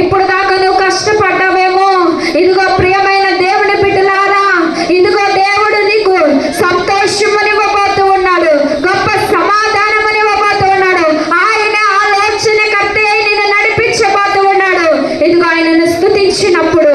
ఇప్పుడు దాకా నువ్వు కష్టపడ్డావేమో. ఇదిగో ప్రియమైన దేవుని బిడ్డలారా, ఇదిగో దేవుడు నీకు సంతోషమునివ్వబోతూ ఉన్నాడు, గొప్ప సమాధానమునివ్వబోతూ ఉన్నాడు. ఆయన ఆలోచనకర్త నిన్ను నడిపించబోతూ ఉన్నాడు. ఇదిగో ఆయనను స్తుతించినప్పుడు,